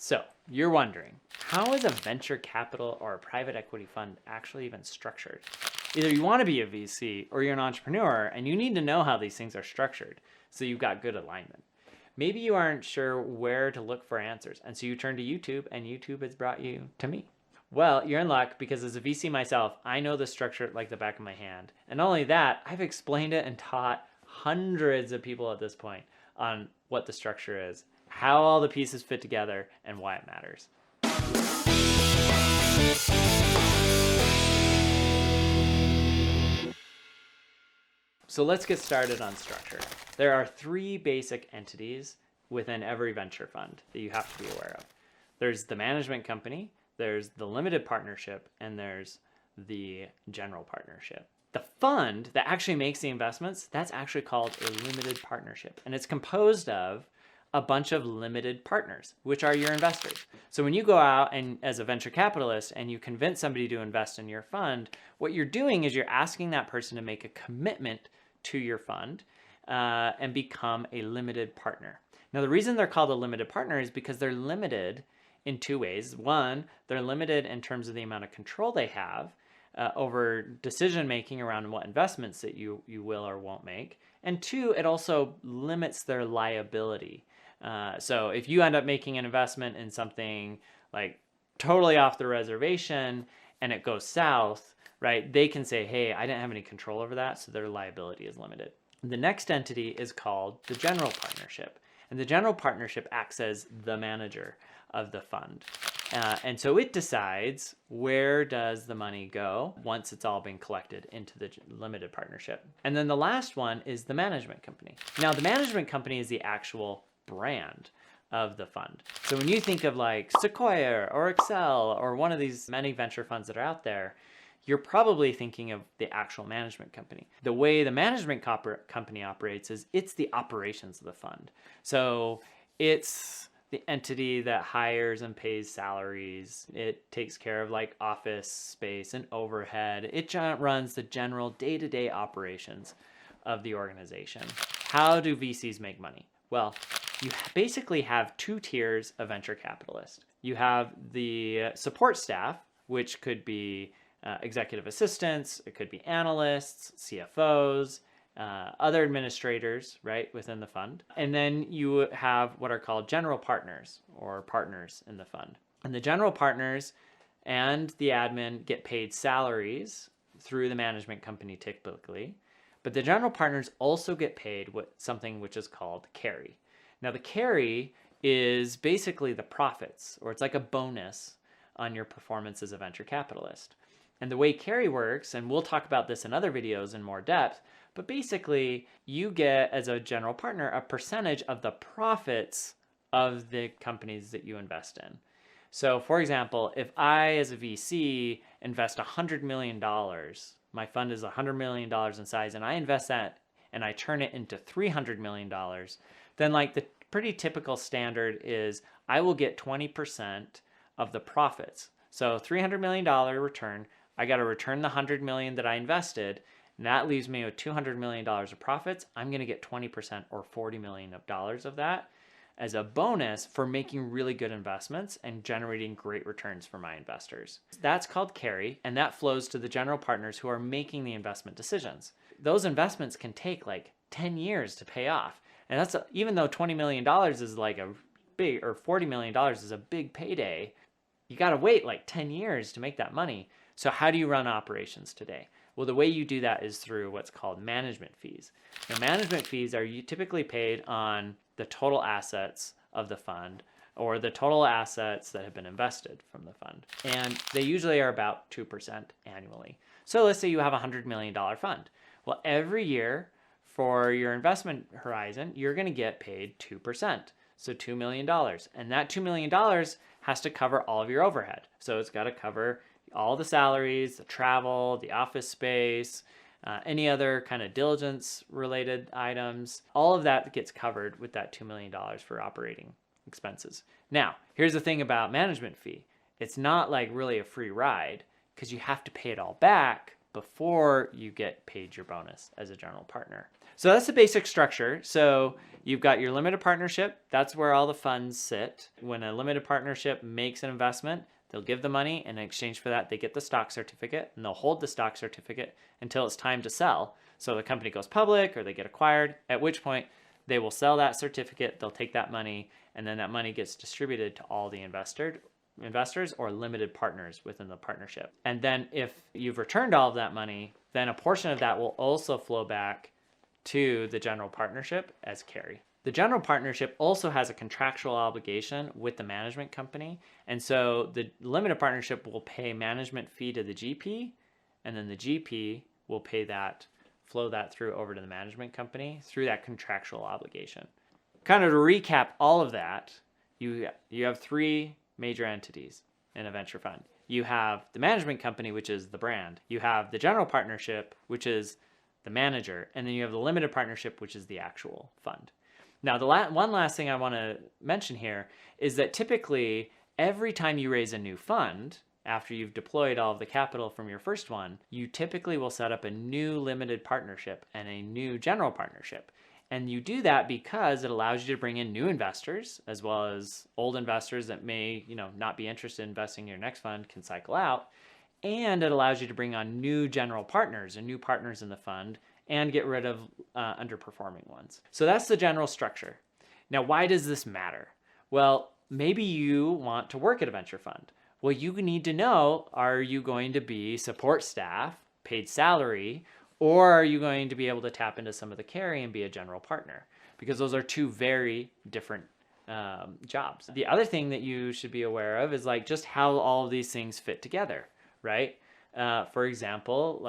So you're wondering, how is a venture capital or a private equity fund actually even structured? Either you want to be a VC or you're an entrepreneur and you need to know how these things are structured so you've got good alignment. Maybe you aren't sure where to look for answers, and so you turn to YouTube, and YouTube has brought you to me. Well, you're in luck, because as a VC myself, I know the structure like the back of my hand. And not only that, I've explained it and taught hundreds of people at this point on what the structure is, how all the pieces fit together, and why it matters. So let's get started on structure. There are three basic entities within every venture fund that you have to be aware of. There's the management company, there's the limited partnership, and there's the general partnership. The fund that actually makes the investments, that's actually called a limited partnership. And it's composed of a bunch of limited partners, which are your investors. So when you go out and as a venture capitalist and you convince somebody to invest in your fund, what you're doing is you're asking that person to make a commitment to your fund and become a limited partner. Now, the reason they're called a limited partner is because they're limited in two ways. One, they're limited in terms of the amount of control they have over decision-making around what investments that you will or won't make. And two, it also limits their liability. So if you end up making an investment in something like totally off the reservation and it goes south, right, they can say, hey, I didn't have any control over that, so their liability is limited. The next entity is called the general partnership. And the general partnership acts as the manager of the fund. And so it decides where does the money go once it's all been collected into the limited partnership. And then the last one is the management company. Now, the management company is the actual brand of the fund. So when you think of like Sequoia or Excel or one of these many venture funds that are out there, you're probably thinking of the actual management company. The way the management company operates is it's the operations of the fund. So it's the entity that hires and pays salaries. It takes care of like office space and overhead. It runs the general day-to-day operations of the organization. How do VCs make money? Well, you basically have two tiers of venture capitalists. You have the support staff, which could be executive assistants, it could be analysts, CFOs, other administrators, right, within the fund. And then you have what are called general partners or partners in the fund. And the general partners and the admin get paid salaries through the management company typically, but the general partners also get paid something which is called carry. Now the carry is basically the profits, or it's like a bonus on your performance as a venture capitalist. And the way carry works, and we'll talk about this in other videos in more depth, but basically you get, as a general partner, a percentage of the profits of the companies that you invest in. So for example, if I, as a VC, invest $100 million, my fund is $100 million in size, and I invest that and I turn it into $300 million, then like the pretty typical standard is I will get 20% of the profits. So $300 million return, I got to return the $100 million that I invested, and that leaves me with $200 million of profits. I'm going to get 20% or $40 million of that as a bonus for making really good investments and generating great returns for my investors. That's called carry, and that flows to the general partners who are making the investment decisions. Those investments can take like 10 years to pay off. And that's even though $20 million is like a big, or $40 million is a big payday, you got to wait like 10 years to make that money. So how do you run operations today? Well, the way you do that is through what's called management fees. Now, management fees are typically paid on the total assets of the fund or the total assets that have been invested from the fund. And they usually are about 2% annually. So let's say you have a $100 million fund. Well, every year for your investment horizon, you're going to get paid 2%. So $2 million. And that $2 million has to cover all of your overhead. So it's got to cover all the salaries, the travel, the office space, any other kind of diligence related items. All of that gets covered with that $2 million for operating expenses. Now, here's the thing about management fee. It's not like really a free ride because you have to pay it all back before you get paid your bonus as a general partner. So that's the basic structure. So you've got your limited partnership. That's where all the funds sit. When a limited partnership makes an investment, they'll give the money, and in exchange for that, they get the stock certificate, and they'll hold the stock certificate until it's time to sell. So the company goes public or they get acquired, at which point they will sell that certificate, they'll take that money, and then that money gets distributed to all the investors or limited partners within the partnership. And then if you've returned all of that money, then a portion of that will also flow back to the general partnership as carry. The general partnership also has a contractual obligation with the management company. And so the limited partnership will pay management fee to the GP, and then the GP will flow that through over to the management company through that contractual obligation. Kind of to recap all of that, you have three major entities in a venture fund. You have the management company, which is the brand. You have the general partnership, which is the manager. And then you have the limited partnership, which is the actual fund. Now, one last thing I want to mention here is that typically every time you raise a new fund, after you've deployed all of the capital from your first one, you typically will set up a new limited partnership and a new general partnership. And you do that because it allows you to bring in new investors, as well as old investors that may, not be interested in investing in your next fund can cycle out. And it allows you to bring on new general partners and new partners in the fund and get rid of underperforming ones. So that's the general structure. Now, why does this matter? Well, maybe you want to work at a venture fund. Well, you need to know, are you going to be support staff, paid salary, or are you going to be able to tap into some of the carry and be a general partner? Because those are two very different jobs. The other thing that you should be aware of is just how all of these things fit together, right? For example,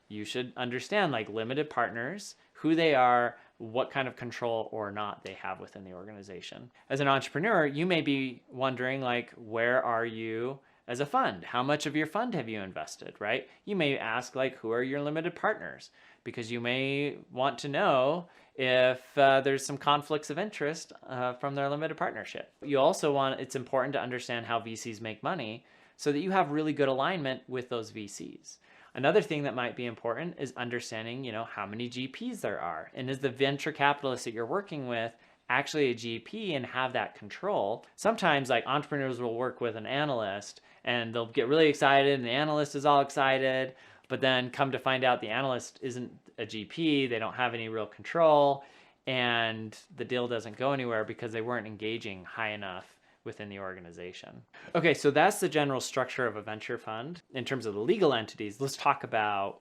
you should understand limited partners, who they are, what kind of control or not they have within the organization. As an entrepreneur, you may be wondering where are you as a fund? How much of your fund have you invested, right? You may ask who are your limited partners? Because you may want to know if there's some conflicts of interest from their limited partnership. It's important to understand how VCs make money so that you have really good alignment with those VCs. Another thing that might be important is understanding, how many GPs there are. And is the venture capitalist that you're working with actually a GP and have that control? Sometimes entrepreneurs will work with an analyst and they'll get really excited and the analyst is all excited, but then come to find out the analyst isn't a GP, they don't have any real control, and the deal doesn't go anywhere because they weren't engaging high enough within the organization. Okay, so that's the general structure of a venture fund. In terms of the legal entities, let's talk about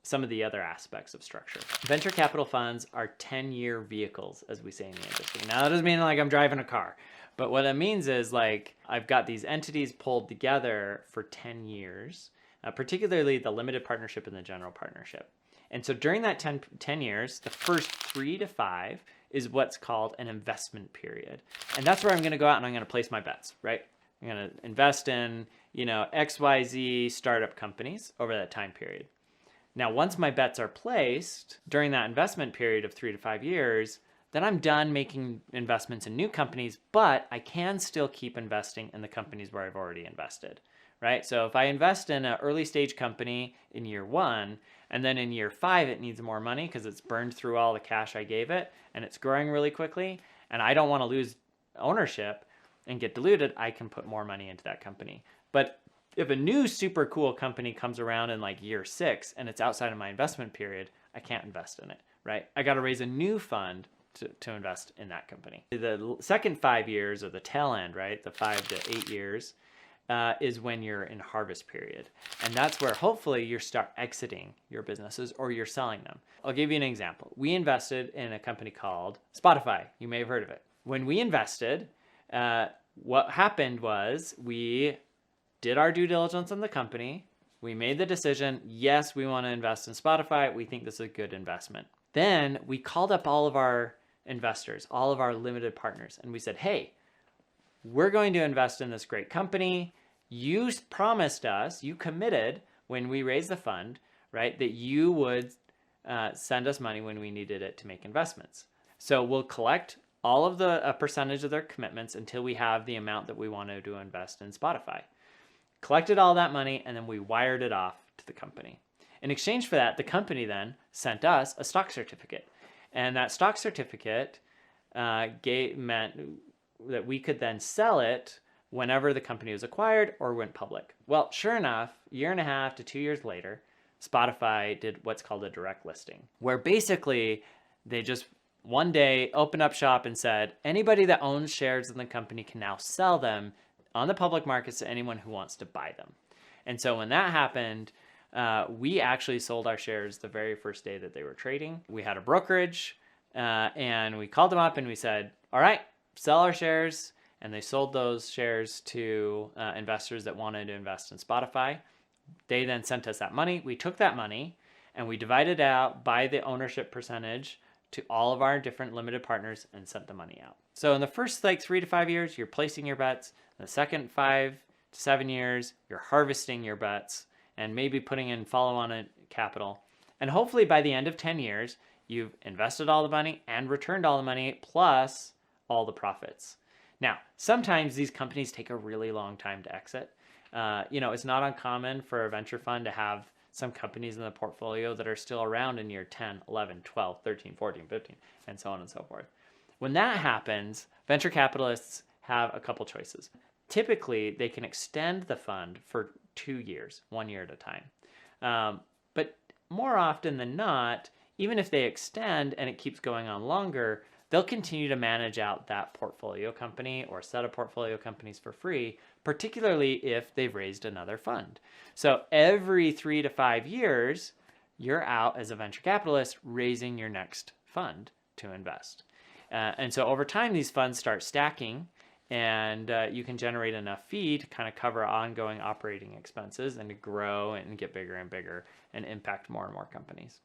some of the other aspects of structure. Venture capital funds are 10-year vehicles, as we say in the industry. Now, that doesn't mean I'm driving a car, but what it means is I've got these entities pulled together for 10 years, particularly the limited partnership and the general partnership. And so during that 10 years, the first 3 to 5 is what's called an investment period. And that's where I'm going to go out and I'm going to place my bets, right? I'm going to invest in, XYZ startup companies over that time period. Now, once my bets are placed during that investment period of 3 to 5 years, then I'm done making investments in new companies, but I can still keep investing in the companies where I've already invested, right? So if I invest in an early stage company in year 1, and then in year 5, it needs more money because it's burned through all the cash I gave it and it's growing really quickly, and I don't want to lose ownership and get diluted, I can put more money into that company. But if a new super cool company comes around in year 6 and it's outside of my investment period, I can't invest in it, right? I got to raise a new fund to invest in that company. The second 5 years, or the tail end, right? The 5 to 8 years, is when you're in harvest period. And that's where hopefully you start exiting your businesses or you're selling them. I'll give you an example. We invested in a company called Spotify. You may have heard of it. When we invested, what happened was we did our due diligence on the company. We made the decision, yes, we want to invest in Spotify. We think this is a good investment. Then we called up all of our investors, all of our limited partners, and we said, hey, we're going to invest in this great company. You promised us, you committed when we raised the fund, right, that you would send us money when we needed it to make investments. So we'll collect all of a percentage of their commitments until we have the amount that we wanted to invest in Spotify. Collected all that money, and then we wired it off to the company. In exchange for that, the company then sent us a stock certificate. And that stock certificate meant that we could then sell it whenever the company was acquired or went public. Well, sure enough, a year and a half to 2 years later, Spotify did what's called a direct listing, where basically they just one day opened up shop and said, anybody that owns shares in the company can now sell them on the public markets to anyone who wants to buy them. And so when that happened, we actually sold our shares the very first day that they were trading. We had a brokerage and we called them up and we said, all right, sell our shares. And they sold those shares to investors that wanted to invest in Spotify. They then sent us that money. We took that money and we divided it out by the ownership percentage to all of our different limited partners and sent the money out. So in the first 3 to 5 years, you're placing your bets. In the second 5 to 7 years, you're harvesting your bets and maybe putting in follow-on capital. And hopefully by the end of 10 years, you've invested all the money and returned all the money plus all the profits. Now, sometimes these companies take a really long time to exit. It's not uncommon for a venture fund to have some companies in the portfolio that are still around in year 10, 11, 12, 13, 14, 15, and so on and so forth. When that happens, venture capitalists have a couple choices. Typically, they can extend the fund for 2 years, 1 year at a time. But more often than not, even if they extend and it keeps going on longer, they'll continue to manage out that portfolio company or set of portfolio companies for free, particularly if they've raised another fund. So every 3 to 5 years, you're out as a venture capitalist raising your next fund to invest. And so over time, these funds start stacking and you can generate enough fee to kind of cover ongoing operating expenses and to grow and get bigger and bigger and impact more and more companies.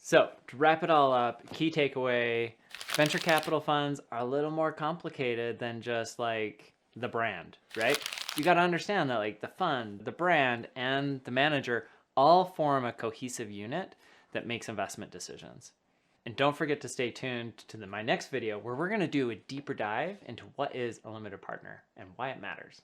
So to wrap it all up, key takeaway, venture capital funds are a little more complicated than just like the brand, right? You got to understand that like the fund, the brand, and the manager all form a cohesive unit that makes investment decisions. And don't forget to stay tuned to my next video where we're going to do a deeper dive into what is a limited partner and why it matters.